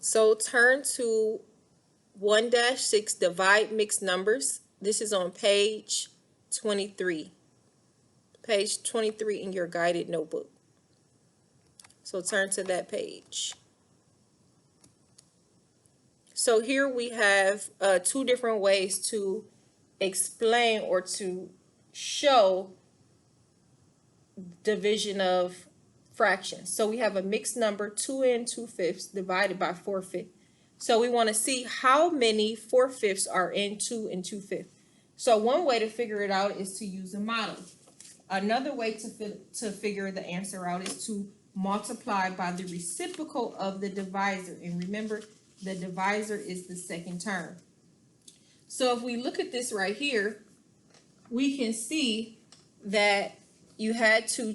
So turn to 1-6, divide mixed numbers. This is on page 23. Page 23 in your guided notebook. So turn to that page. So here we have two different ways to explain or to show division of fractions. So we have a mixed number, 2 and 2/5 divided by 4/5. So we want to see how many 4/5 are in 2 and 2/5. So one way to figure it out is to use a model. Another way to figure the answer out is to multiply by the reciprocal of the divisor. And remember, the divisor is the second term. So if we look at this right here, we can see that you had to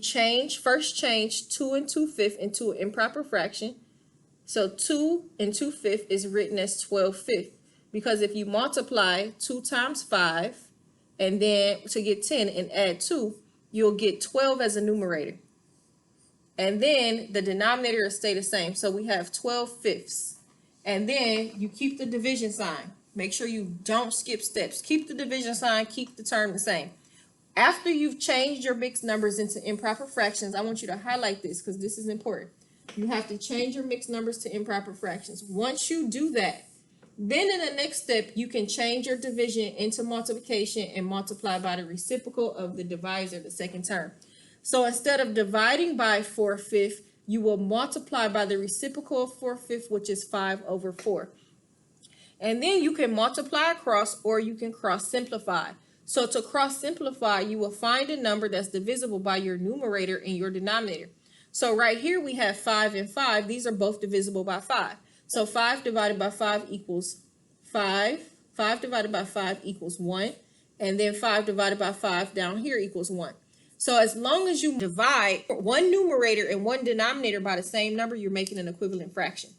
first change 2 and 2/5 into an improper fraction. So 2 and 2/5 is written as 12/5. Because if you multiply 2 times 5 and then to get 10 and add 2, you'll get 12 as a numerator. And then the denominator will stay the same. So we have 12/5. And then you keep the division sign. Make sure you don't skip steps. Keep the division sign, keep the term the same. After you've changed your mixed numbers into improper fractions, I want you to highlight this because this is important. You have to change your mixed numbers to improper fractions. Once you do that, then in the next step, you can change your division into multiplication and multiply by the reciprocal of the divisor, the second term. So instead of dividing by 4/5, you will multiply by the reciprocal of 4/5, which is 5/4. And then you can multiply across or you can cross simplify. So to cross simplify, you will find a number that's divisible by your numerator and your denominator. So right here we have 5 and 5. These are both divisible by 5. So 5 divided by 5 equals 5. 5 divided by 5 equals 1. And then 5 divided by 5 down here equals 1. So as long as you divide one numerator and one denominator by the same number, you're making an equivalent fraction.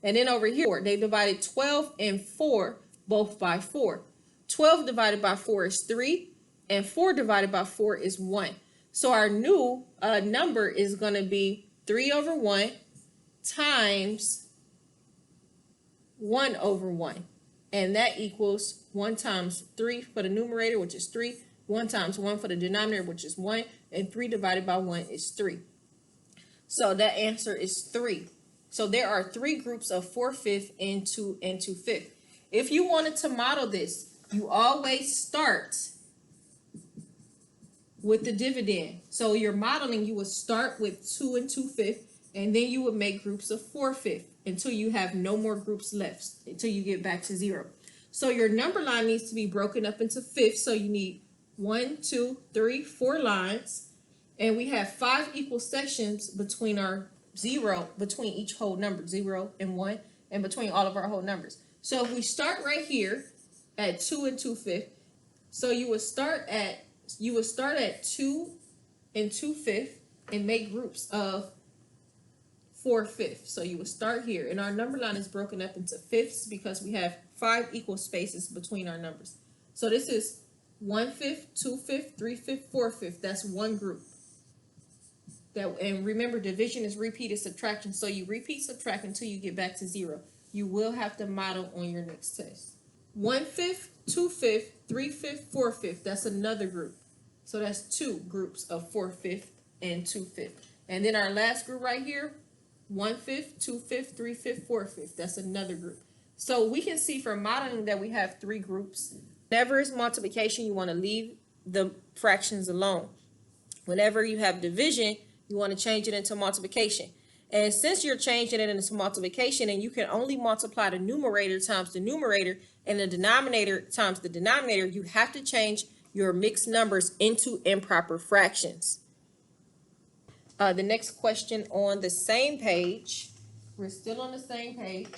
And then over here, they divided 12 and 4 both by 4. 12 divided by 4 is 3, and 4 divided by 4 is 1. So our new number is going to be 3/1 times 1/1. And that equals 1 times 3 for the numerator, which is 3, 1 times 1 for the denominator, which is 1, and 3 divided by 1 is 3. So that answer is 3. So there are 3 groups of 4/5 and 2 and 2/5. If you wanted to model this, you always start with the dividend. So you're modeling, you would start with 2 and 2/5, and then you would make groups of 4/5 until you have no more groups left, until you get back to 0. So your number line needs to be broken up into fifths. So you need 1, 2, 3, 4 lines, and we have 5 equal sections between our 0, between each whole number, 0 and 1, and between all of our whole numbers. So if we start right here at 2 and 2/5, so you would start at 2 and 2/5 and make groups of 4/5. So you would start here, and our number line is broken up into fifths because we have 5 equal spaces between our numbers. So this is 1/5, 2/5, 3/5, 4/5. That's one group. And remember, division is repeated subtraction. So you repeat subtract until you get back to 0. You will have to model on your next test. 1/5, 2/5, 3/5, 4/5. That's another group. So that's 2 groups of 4/5 and 2/5. And then our last group right here, 1/5, 2/5, 3/5, 4/5. That's another group. So we can see from modeling that we have 3 groups. Whenever it's multiplication, you want to leave the fractions alone. Whenever you have division, you want to change it into multiplication. And since you're changing it into multiplication and you can only multiply the numerator times the numerator and the denominator times the denominator, you have to change your mixed numbers into improper fractions. The next question on the same page, we're still on the same page,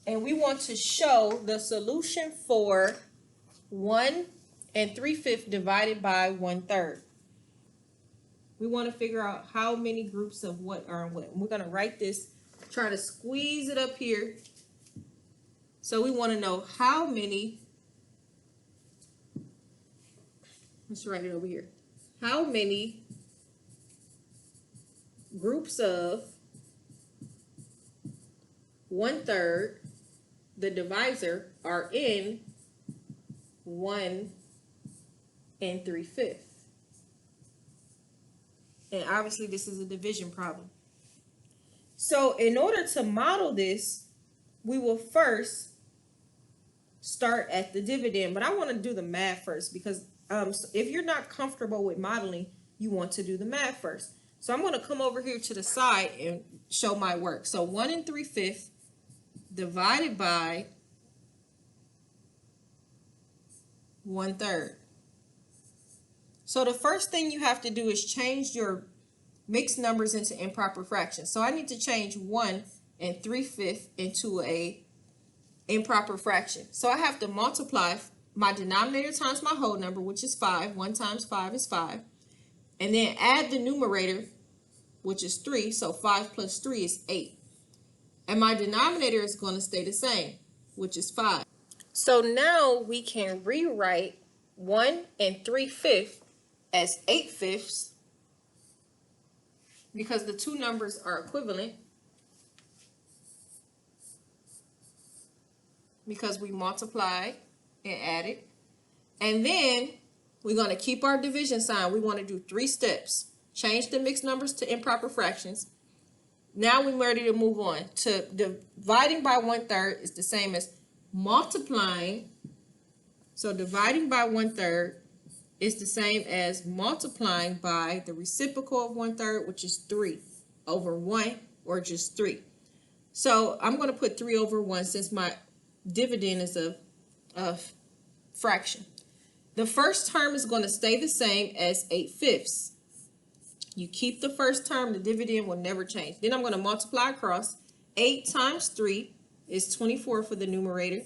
and we want to show the solution for 1 and 3/5 divided by 1/3. We want to figure out how many groups of what are in what. And we're going to write this, try to squeeze it up here. So we want to know how many, let's write it over here. How many groups of 1/3, the divisor, are in 1 3/5. And obviously this is a division problem. So in order to model this, we will first start at the dividend, but I want to do the math first because so if you're not comfortable with modeling, you want to do the math first. So I'm going to come over here to the side and show my work. So 1 3/5 divided by 1/3. So the first thing you have to do is change your mixed numbers into improper fractions. So I need to change 1 3/5 into a improper fraction. So I have to multiply my denominator times my whole number, which is 5. 1 times 5 is 5. And then add the numerator, which is 3. So 5 plus 3 is 8. And my denominator is going to stay the same, which is 5. So now we can rewrite 1 3/5 as 8/5 because the two numbers are equivalent, because we multiplied and added. And then we're going to keep our division sign. We want to do 3 steps. Change the mixed numbers to improper fractions. Now we're ready to move on to dividing by 1/3 is the same as multiplying. So dividing by 1/3 is the same as multiplying by the reciprocal of 1/3, which is 3 over 1, or just 3. So I'm going to put 3 over 1 since my dividend is a fraction. The first term is going to stay the same as 8/5. You keep the first term, the dividend will never change. Then I'm going to multiply across. 8 times 3 is 24 for the numerator.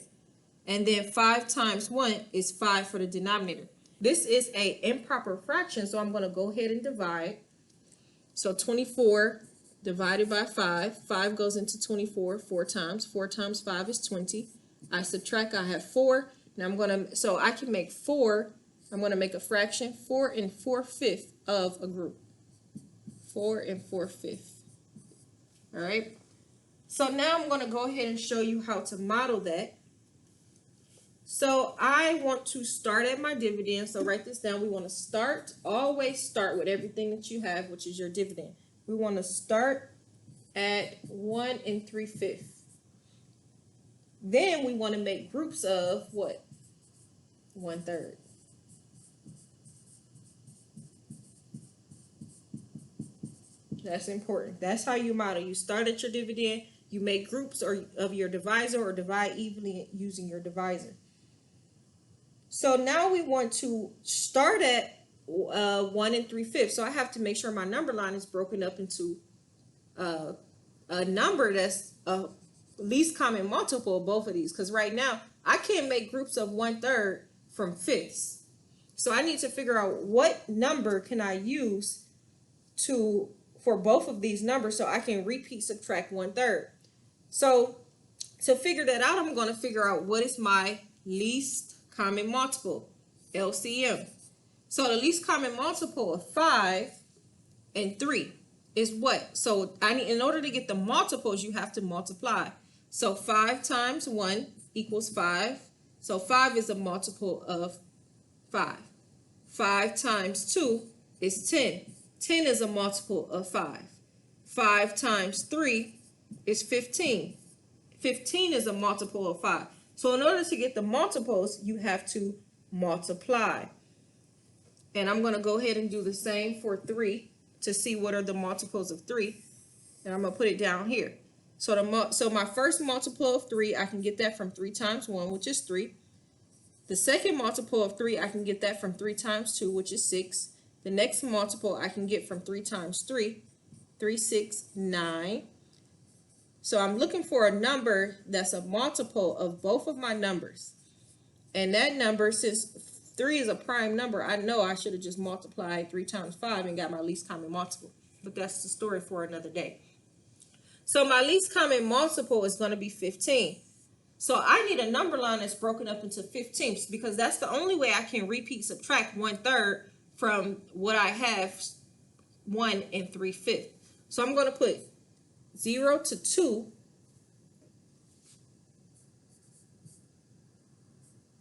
And then 5 times 1 is 5 for the denominator. This is an improper fraction, so I'm going to go ahead and divide. So 24 divided by 5. 5 goes into 24 4 times. 4 times 5 is 20. I subtract, I have 4. Now so I can make 4, I'm going to make a fraction, 4 4/5 of a group. 4 4/5. All right. So now I'm going to go ahead and show you how to model that. So I want to start at my dividend. So write this down. We want to always start with everything that you have, which is your dividend. We want to start at 1 3/5. Then we want to make groups of what? 1/3. That's important. That's how you model. You start at your dividend, you make groups of your divisor, or divide evenly using your divisor. So now we want to start at 1 3/5. So I have to make sure my number line is broken up into a number that's a least common multiple of both of these. Because right now I can't make groups of 1/3 from fifths. So I need to figure out what number can I use for both of these numbers so I can repeat subtract 1/3. So to figure that out, I'm going to figure out what is my least common multiple, LCM. So the least common multiple of 5 and 3 is what? So in order to get the multiples, you have to multiply. So 5 times 1 equals 5. So 5 is a multiple of 5. 5 times 2 is 10. 10 is a multiple of 5. 5 times 3 is 15. 15 is a multiple of 5. So in order to get the multiples, you have to multiply. And I'm going to go ahead and do the same for 3 to see what are the multiples of 3. And I'm going to put it down here. So my first multiple of 3, I can get that from 3 times 1, which is 3. The second multiple of 3, I can get that from 3 times 2, which is 6. The next multiple I can get from 3 times 3, 3, 6, 9. So I'm looking for a number that's a multiple of both of my numbers. And that number, since 3 is a prime number, I know I should have just multiplied 3 times 5 and got my least common multiple. But that's the story for another day. So my least common multiple is going to be 15. So I need a number line that's broken up into 15s because that's the only way I can repeat subtract 1/3 from what I have, 1 3/5. So I'm going to put 0 to 2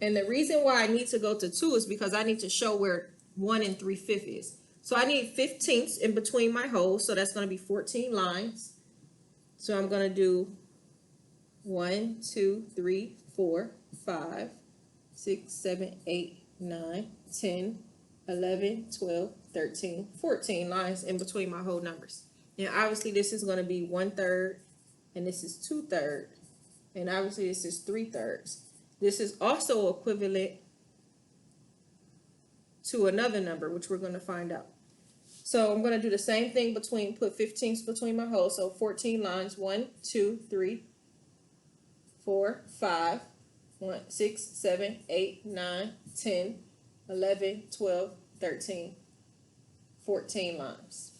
And the reason why I need to go to 2 is because I need to show where 1 3/5 is. So I need 15ths in between my holes, so that's going to be 14 lines. So I'm going to do 1, 2, 3, 4, 5, 6, 7, 8, 9, 10, 11, 12, 13, 14 lines in between my whole numbers. And obviously this is going to be 1/3, and this is 2/3, and obviously this is 3/3. This is also equivalent to another number, which we're going to find out. So I'm going to do the same thing put 15ths between my holes. So 14 lines, 1, 2, 3, 4, 5, 1, 6, 7, 8, 9, 10, 11, 12, 13, 14 lines.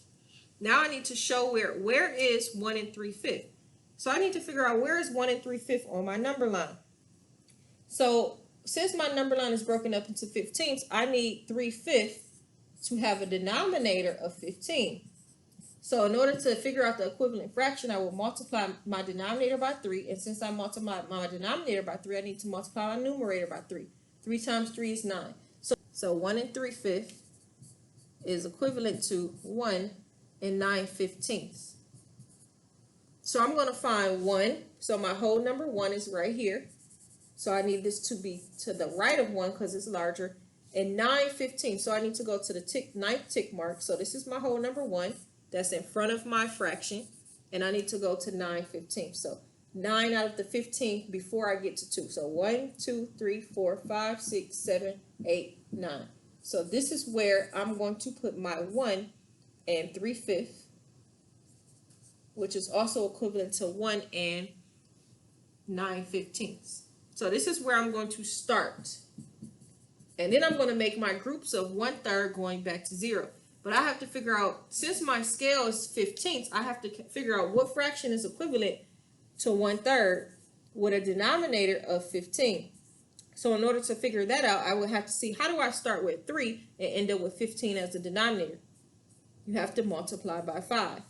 Now I need to show where is 1 3/5. So I need to figure out where is 1 3/5 on my number line. So since my number line is broken up into 15ths, I need 3/5 to have a denominator of 15. So in order to figure out the equivalent fraction, I will multiply my denominator by 3. And since I multiply my denominator by 3, I need to multiply my numerator by 3. 3 times 3 is 9. So 1 3/5 is equivalent to 1 9/15. So I'm going to find 1. So my whole number 1 is right here. So I need this to be to the right of 1 because it's larger. And 9/15. So I need to go to the 9th tick mark. So this is my whole number 1. That's in front of my fraction. And I need to go to 9/15. So 9 out of the 15 before I get to 2. So 1, 2, 3, 4, 5, 6, 7, 8, 9. So this is where I'm going to put my 1 3/5, which is also equivalent to 1 9/15. So this is where I'm going to start. And then I'm going to make my groups of 1/3 going back to 0. But I have to figure out, since my scale is 15ths, I have to figure out what fraction is equivalent to 1/3 with a denominator of 15. So in order to figure that out, I would have to see, how do I start with 3 and end up with 15 as the denominator? You have to multiply by 5.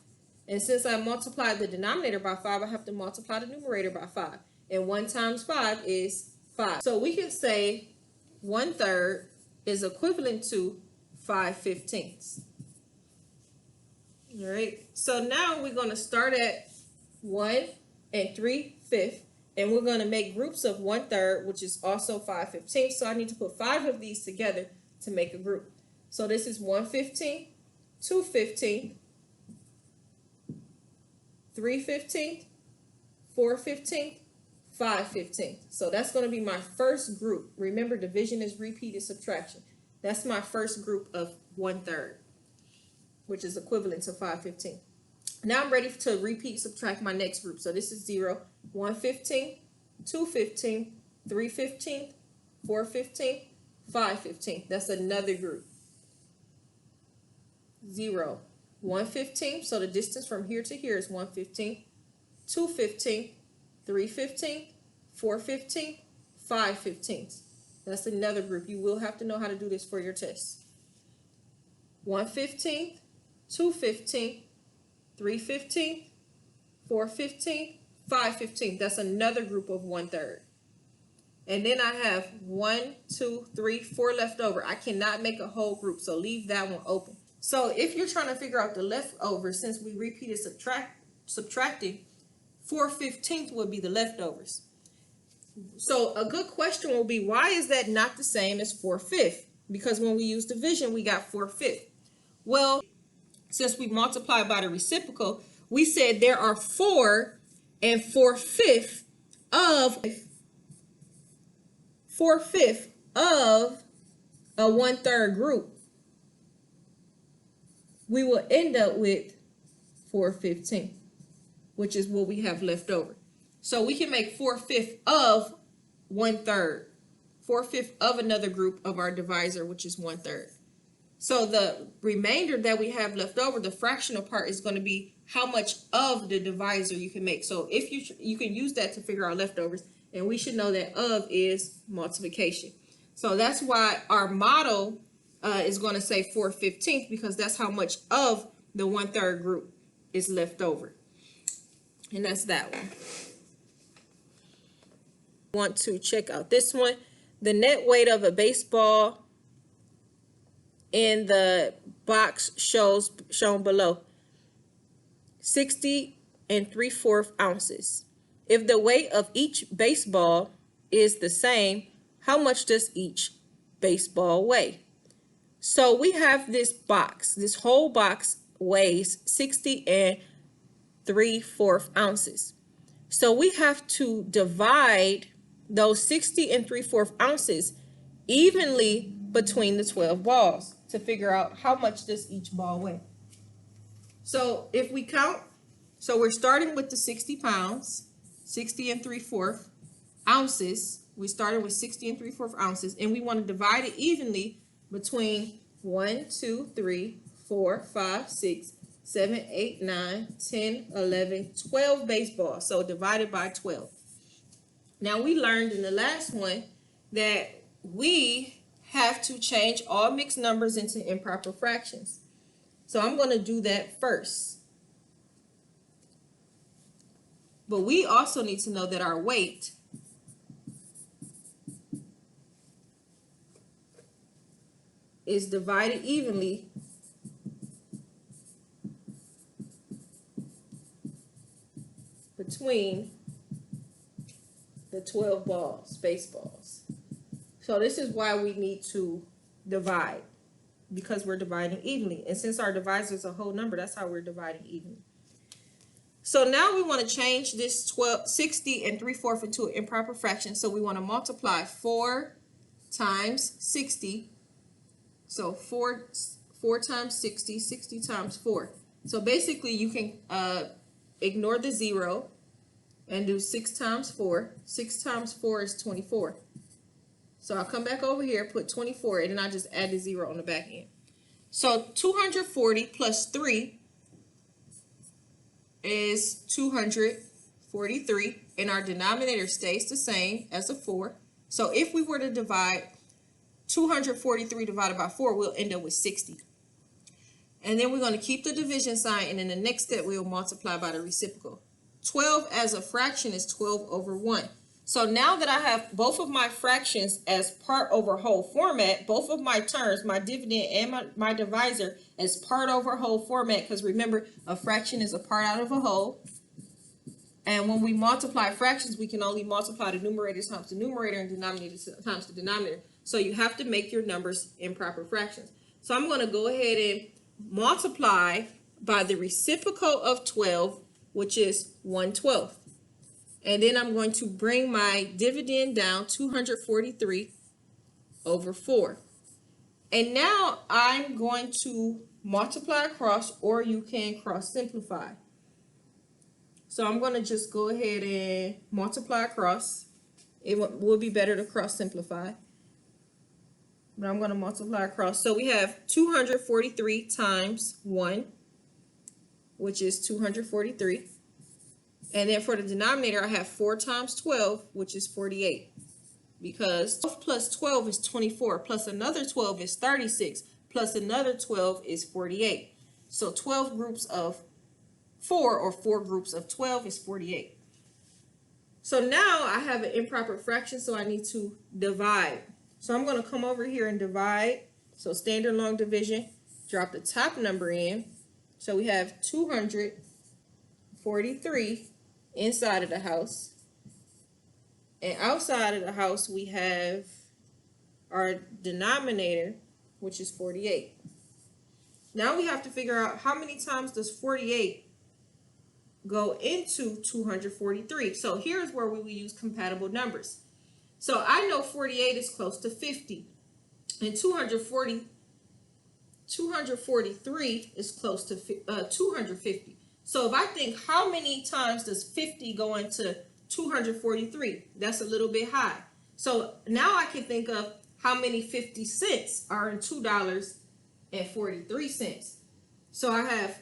And since I multiplied the denominator by 5, I have to multiply the numerator by 5. And 1 times 5 is 5. So we can say 1/3 is equivalent to 5/15. All right. So now we're going to start at 1 3/5. And we're going to make groups of 1/3, which is also 5/15. So I need to put 5 of these together to make a group. So this is 1/15, 2/15, 3/15, 4/15, 5/15. So that's going to be my first group. Remember, division is repeated subtraction. That's my first group of 1/3, which is equivalent to 5/15. Now I'm ready to repeat subtract my next group. So this is 0, 1/15, 2/15, 3/15, 4/15, 5/15. That's another group. 0, 1/15. So the distance from here to here is 1/15, 2/15, 3/15, 4/15, 5/15. That's another group. You will have to know how to do this for your test. 1/15, 2/15, 3/15, 4/15, 5/15. That's another group of 1/3. And then I have 1, 2, 3, 4 left over. I cannot make a whole group, so leave that one open. So if you're trying to figure out the leftovers, since we repeated subtracting, 4/15 would be the leftovers. So a good question will be, why is that not the same as 4/5? Because when we use division, we got 4/5. Well, since we multiplied by the reciprocal, we said there are 4 4/5 of a 1/3 group. We will end up with 4/15, which is what we have left over. So we can make 4/5 of 1/3, 4/5 of another group of our divisor, which is 1/3. So the remainder that we have left over, the fractional part, is going to be how much of the divisor you can make. So if you can use that to figure out leftovers, and we should know that of is multiplication. So that's why our model is going to say 4/15, because that's how much of the 1/3 group is left over. And that's that one. Want to check out this one. The net weight of a baseball in the box shown below, 60 3/4 ounces. If the weight of each baseball is the same, how much does each baseball weigh? So we have this box. This whole box weighs 60 3/4 ounces. So we have to divide those 60 3/4 ounces evenly between the 12 balls to figure out how much does each ball weigh. So if we count, so we're starting with the 60 pounds, 60 3/4 ounces. We started with 60 3/4 ounces, and we want to divide it evenly between 1, 2, 3, 4, 5, 6, 7, 8, 9, 10, 11, 12 baseballs. So divided by 12. Now we learned in the last one that we have to change all mixed numbers into improper fractions. So I'm going to do that first. But we also need to know that our weight is divided evenly between the 12 balls, baseballs. So this is why we need to divide, because we're dividing evenly. And since our divisor is a whole number, that's how we're dividing evenly. So now we want to change this 60 3/4 into an improper fraction. So we want to multiply 4 times 60. So 4 times 60, 60 times 4. So basically you can ignore the 0 and do 6 times 4. 6 times 4 is 24. So I'll come back over here, put 24, and then I just add the 0 on the back end. So 240 plus 3 is 243, and our denominator stays the same as a 4. So if we were to divide 243 divided by 4, we'll end up with 60. And then we're going to keep the division sign, and in the next step we'll multiply by the reciprocal. 12 as a fraction is 12 over 1. So now that I have both of my fractions as part over whole format, both of my terms, my dividend and my divisor, as part over whole format, because remember, a fraction is a part out of a whole. And when we multiply fractions, we can only multiply the numerator times the numerator and denominator times the denominator. So you have to make your numbers improper fractions. So I'm going to go ahead and multiply by the reciprocal of 12, which is 1/12. And then I'm going to bring my dividend down, 243 over 4. And now I'm going to multiply across, or you can cross simplify. So I'm going to just go ahead and multiply across. It will be better to cross simplify. But I'm going to multiply across. So we have 243 times 1, which is 243. And then for the denominator, I have 4 times 12, which is 48. Because 12 plus 12 is 24, plus another 12 is 36, plus another 12 is 48. So 12 groups of 4, or 4 groups of 12 is 48. So now I have an improper fraction, so I need to divide. So I'm going to come over here and divide. So standard long division, drop the top number in. So we have 243 inside of the house. And outside of the house, we have our denominator, which is 48. Now we have to figure out how many times does 48 go into 243. So here's where we will use compatible numbers. So I know 48 is close to 50, and 243 is close to 250. So if I think, how many times does 50 go into 243? That's a little bit high. So now I can think of how many 50 cents are in $2.43. So I have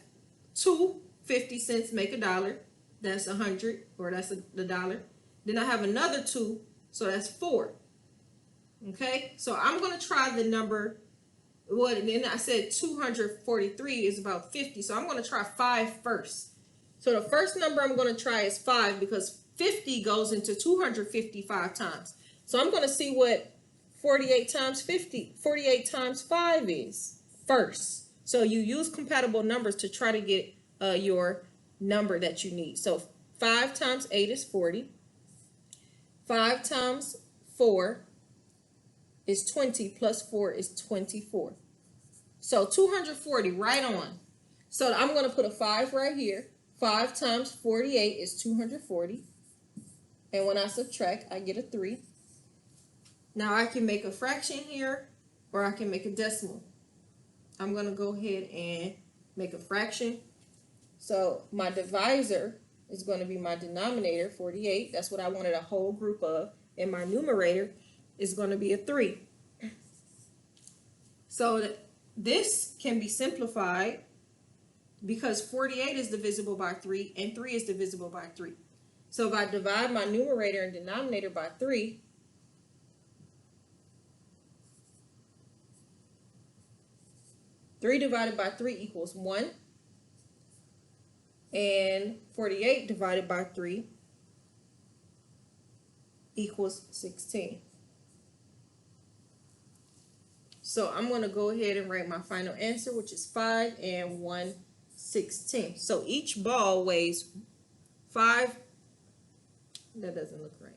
2 50 cents make $1. That's 100, or that's the dollar. Then I have another 2, so that's 4. Okay, so I'm going to try the number. Well, then I said 243 is about 50, so I'm going to try 5 first. So the first number I'm going to try is 5, because 50 goes into 255 times. So I'm going to see what 48 times 50, 48 times 5 is first. So you use compatible numbers to try to get your number that you need. So 5 times 8 is 40. 5 times 4 is 20 plus 4 is 24. So 240 right on. So I'm going to put a 5 right here. 5 times 48 is 240. And when I subtract, I get a 3. Now I can make a fraction here, or I can make a decimal. I'm going to go ahead and make a fraction. So my divisor is going to be my denominator, 48. That's what I wanted a whole group of. And my numerator is going to be a 3. So this can be simplified because 48 is divisible by 3 and 3 is divisible by 3. So if I divide my numerator and denominator by 3, divided by 3 equals 1. And 48 divided by 3 equals 16. So I'm going to go ahead and write my final answer, which is 5 and 1/16. So each ball weighs 5. That doesn't look right.